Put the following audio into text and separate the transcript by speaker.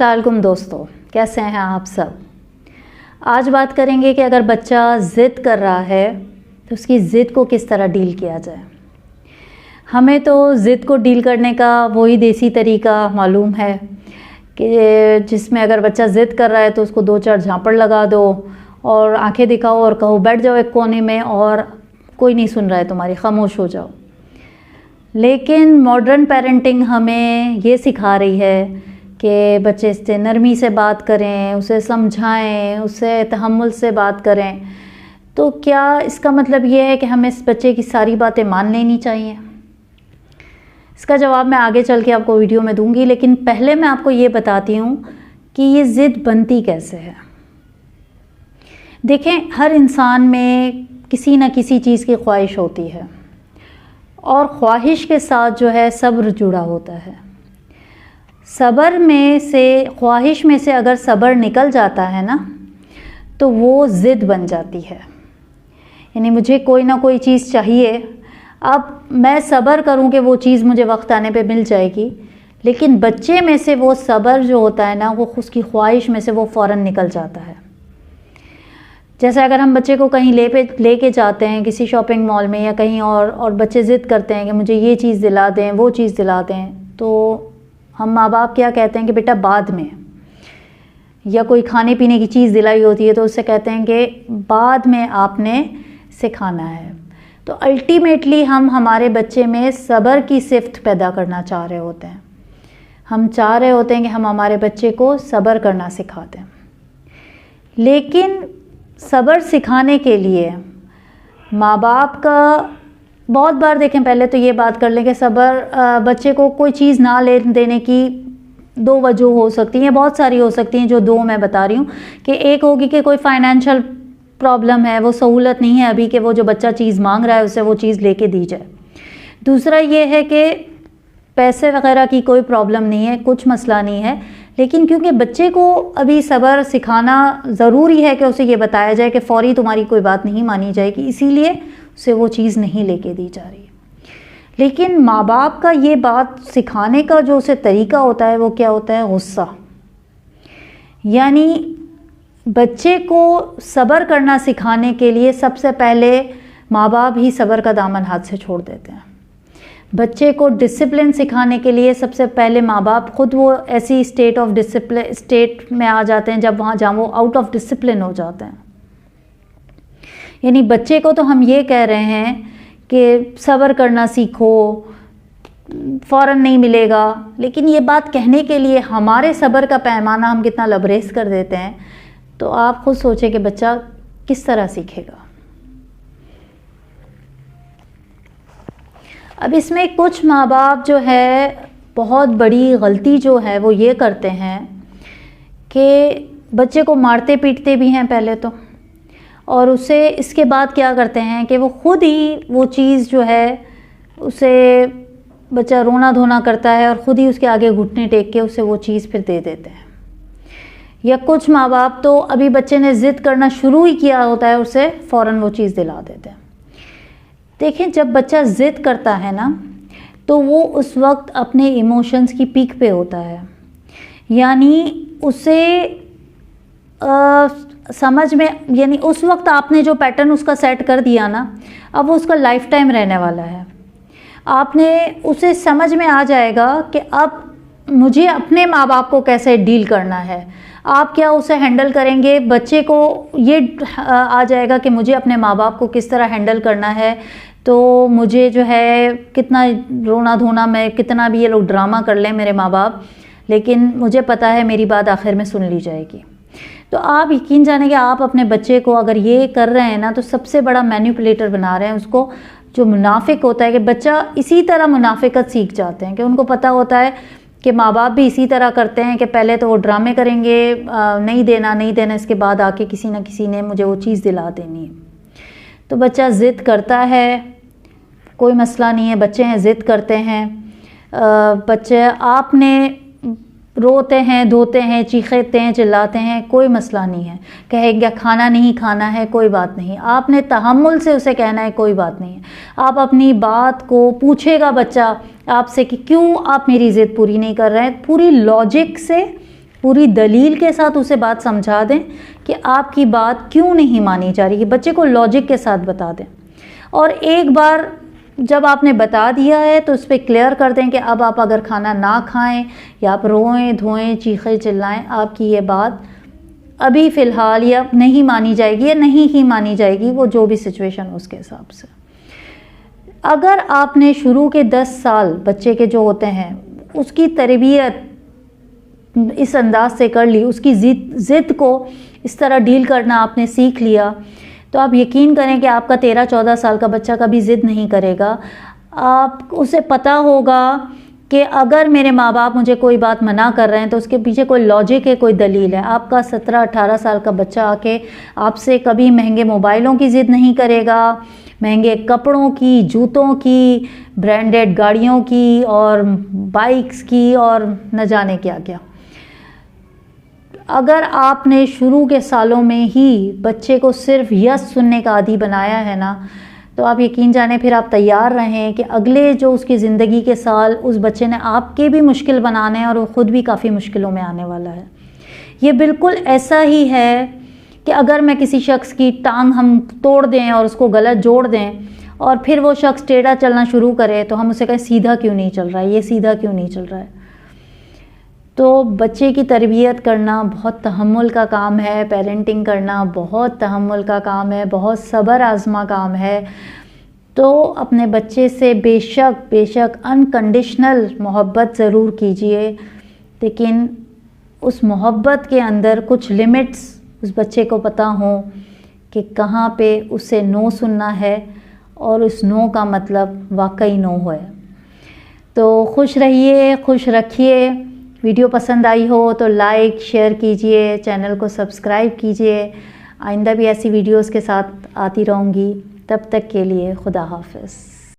Speaker 1: अस्सलाम वालेकुम दोस्तों, कैसे हैं आप सब। आज बात करेंगे कि अगर बच्चा ज़िद कर रहा है तो उसकी ज़िद को किस तरह डील किया जाए। हमें तो ज़िद को डील करने का वही देसी तरीका मालूम है कि जिसमें अगर बच्चा ज़िद कर रहा है तो उसको 2-4 झापड़ लगा दो और आंखें दिखाओ और कहो बैठ जाओ एक कोने में और कोई नहीं सुन रहा है तुम्हारी, खामोश हो जाओ। लेकिन मॉडर्न पेरेंटिंग हमें ये सिखा रही है कि बच्चे से नरमी से बात करें, उसे समझाएं, उसे तहम्मुल से बात करें। तो क्या इसका मतलब ये है कि हमें इस बच्चे की सारी बातें मान लेनी चाहिए? इसका जवाब मैं आगे चल के आपको वीडियो में दूंगी, लेकिन पहले मैं आपको ये बताती हूँ कि ये ज़िद बनती कैसे है। देखें, हर इंसान में किसी न किसी चीज़ की ख्वाहिश होती है और ख्वाहिश के साथ जो है सब्र जुड़ा होता है। सब्र में से, ख्वाहिश में से अगर सब्र निकल जाता है ना तो वो ज़िद बन जाती है। यानी मुझे कोई ना कोई चीज़ चाहिए, अब मैं सब्र करूं कि वो चीज़ मुझे वक्त आने पे मिल जाएगी, लेकिन बच्चे में से वो सब्र जो होता है ना, वो उसकी ख्वाहिश में से वो फ़ौरन निकल जाता है। जैसे अगर हम बच्चे को कहीं लेके जाते हैं किसी शॉपिंग मॉल में या कहीं और बच्चे ज़िद करते हैं कि मुझे ये चीज़ दिला दें, वो चीज़ दिला दें, तो हम माँ बाप क्या कहते हैं कि बेटा बाद में, या कोई खाने पीने की चीज़ दिलाई होती है तो उससे कहते हैं कि बाद में आपने इसे खाना है। तो अल्टीमेटली हम हमारे बच्चे में सब्र की सिफ्त पैदा करना चाह रहे होते हैं। हम चाह रहे होते हैं कि हम हमारे बच्चे को सब्र करना सिखा दें, लेकिन सब्र सिखाने के लिए माँ बाप का बहुत बार देखें, पहले तो ये बात कर लें कि सब्र बच्चे को कोई चीज़ ना ले देने की 2 वजह हो सकती हैं, बहुत सारी हो सकती हैं, जो 2 मैं बता रही हूँ कि एक होगी कि कोई फाइनेंशियल प्रॉब्लम है, वो सहूलत नहीं है अभी कि वो जो बच्चा चीज़ मांग रहा है उसे वो चीज़ लेके दी जाए। दूसरा ये है कि पैसे वगैरह की कोई प्रॉब्लम नहीं है, कुछ मसला नहीं है, लेकिन क्योंकि बच्चे को अभी सब्र सिखाना ज़रूरी है कि उसे ये बताया जाए कि फ़ौरी तुम्हारी कोई बात नहीं मानी जाएगी, इसीलिए उसे वो चीज़ नहीं लेके दी जा रही। लेकिन माँ बाप का ये बात सिखाने का जो उसे तरीका होता है वो क्या होता है? गुस्सा। यानी बच्चे को सब्र करना सिखाने के लिए सबसे पहले माँ बाप ही सब्र का दामन हाथ से छोड़ देते हैं। बच्चे को डिसिप्लिन सिखाने के लिए सबसे पहले माँ बाप खुद वो ऐसी स्टेट में आ जाते हैं जहाँ वो आउट ऑफ डिसिप्लिन हो जाते हैं। यानी बच्चे को तो हम ये कह रहे हैं कि सब्र करना सीखो, फ़ौरन नहीं मिलेगा, लेकिन ये बात कहने के लिए हमारे सब्र का पैमाना हम कितना लबरेज कर देते हैं। तो आप खुद सोचें कि बच्चा किस तरह सीखेगा। अब इसमें कुछ माँ बाप जो है बहुत बड़ी गलती जो है वो ये करते हैं कि बच्चे को मारते पीटते भी हैं पहले तो, और उसे इसके बाद क्या करते हैं कि वो खुद ही वो चीज़ जो है उसे बच्चा रोना धोना करता है और ख़ुद ही उसके आगे घुटने टेक के उसे वो चीज़ फिर दे देते हैं। या कुछ माँ बाप तो अभी बच्चे ने ज़िद करना शुरू ही किया होता है उसे फ़ौरन वो चीज़ दिला देते हैं। देखें, जब बच्चा ज़िद करता है ना तो वो उस वक्त अपने इमोशंस की पीक पे होता है, यानी उसे समझ में, यानी उस वक्त आपने जो पैटर्न उसका सेट कर दिया ना, अब वो उसका लाइफ टाइम रहने वाला है। आपने उसे समझ में आ जाएगा कि अब मुझे अपने माँ बाप को कैसे डील करना है। आप क्या उसे हैंडल करेंगे, बच्चे को ये आ जाएगा कि मुझे अपने माँ बाप को किस तरह हैंडल करना है। तो मुझे जो है कितना रोना धोना, मैं कितना भी ये लोग ड्रामा कर लें मेरे माँ बाप, लेकिन मुझे पता है मेरी बात आखिर में सुन ली जाएगी। तो आप यकीन जाने कि आप अपने बच्चे को अगर ये कर रहे हैं ना तो सबसे बड़ा मैनिपुलेटर बना रहे हैं उसको, जो मुनाफिक होता है। कि बच्चा इसी तरह मुनाफिकत सीख जाते हैं कि उनको पता होता है कि माँ बाप भी इसी तरह करते हैं कि पहले तो वो ड्रामे करेंगे, नहीं देना, इसके बाद आके किसी न किसी ने मुझे वो चीज़ दिला देनी है। तो बच्चा ज़िद करता है, कोई मसला नहीं है, बच्चे हैं ज़िद करते हैं, बच्चे आपने रोते हैं, धोते हैं, चीखते हैं, चिल्लाते हैं, कोई मसला नहीं है। कहेंगे खाना नहीं खाना है, कोई बात नहीं, आपने तहम्मुल से उसे कहना है, कोई बात नहीं है। आप अपनी बात को पूछेगा बच्चा आपसे कि क्यों आप मेरी ज़िद पूरी नहीं कर रहे हैं, पूरी लॉजिक से پوری دلیل کے ساتھ اسے بات سمجھا دیں کہ آپ کی بات کیوں نہیں مانی جا رہی، کہ بچے کو لاجک کے ساتھ بتا دیں. اور ایک بار جب آپ نے بتا دیا ہے تو اس پہ کلیئر کر دیں کہ اب آپ اگر کھانا نہ کھائیں یا آپ روئیں دھوئیں چیخیں چلائیں، آپ کی یہ بات ابھی فی الحال یا نہیں مانی جائے گی یا نہیں ہی مانی جائے گی، وہ جو بھی سچویشن ہو اس کے حساب سے. اگر آپ نے شروع کے 10 سال بچے کے جو ہوتے ہیں اس کی تربیت اس انداز سے کر لی، اس کی ضد کو اس طرح ڈیل کرنا آپ نے سیکھ لیا، تو آپ یقین کریں کہ آپ کا 13-14 سال کا بچہ کبھی ضد نہیں کرے گا. آپ اسے پتہ ہوگا کہ اگر میرے ماں باپ مجھے کوئی بات منع کر رہے ہیں تو اس کے پیچھے کوئی لاجک ہے، کوئی دلیل ہے. آپ کا 17-18 سال کا بچہ آ کے آپ سے کبھی مہنگے موبائلوں کی ضد نہیں کرے گا، مہنگے کپڑوں کی، جوتوں کی، برانڈڈ گاڑیوں کی اور بائکس کی اور نہ جانے کیا کیا. اگر آپ نے شروع کے سالوں میں ہی بچے کو صرف یس سننے کا عادی بنایا ہے نا، تو آپ یقین جانیں پھر آپ تیار رہیں کہ اگلے جو اس کی زندگی کے سال اس بچے نے آپ کے بھی مشکل بنانے ہیں اور وہ خود بھی کافی مشکلوں میں آنے والا ہے. یہ بالکل ایسا ہی ہے کہ اگر میں کسی شخص کی ٹانگ ہم توڑ دیں اور اس کو غلط جوڑ دیں اور پھر وہ شخص ٹیڑھا چلنا شروع کرے تو ہم اسے کہیں سیدھا کیوں نہیں چل رہا ہے، یہ سیدھا کیوں نہیں چل رہا ہے. تو بچے کی تربیت کرنا بہت تحمل کا کام ہے، پیرنٹنگ کرنا بہت تحمل کا کام ہے، بہت صبر آزما کام ہے. تو اپنے بچے سے بے شک انکنڈیشنل محبت ضرور کیجئے، لیکن اس محبت کے اندر کچھ لمٹس اس بچے کو پتہ ہوں کہ کہاں پہ اسے نو سننا ہے اور اس نو کا مطلب واقعی نو ہے. تو خوش رہیے، خوش رکھیے. ویڈیو پسند آئی ہو تو لائک شیئر کیجئے، چینل کو سبسکرائب کیجئے. آئندہ بھی ایسی ویڈیوز کے ساتھ آتی رہوں گی. تب تک کے لیے خدا حافظ.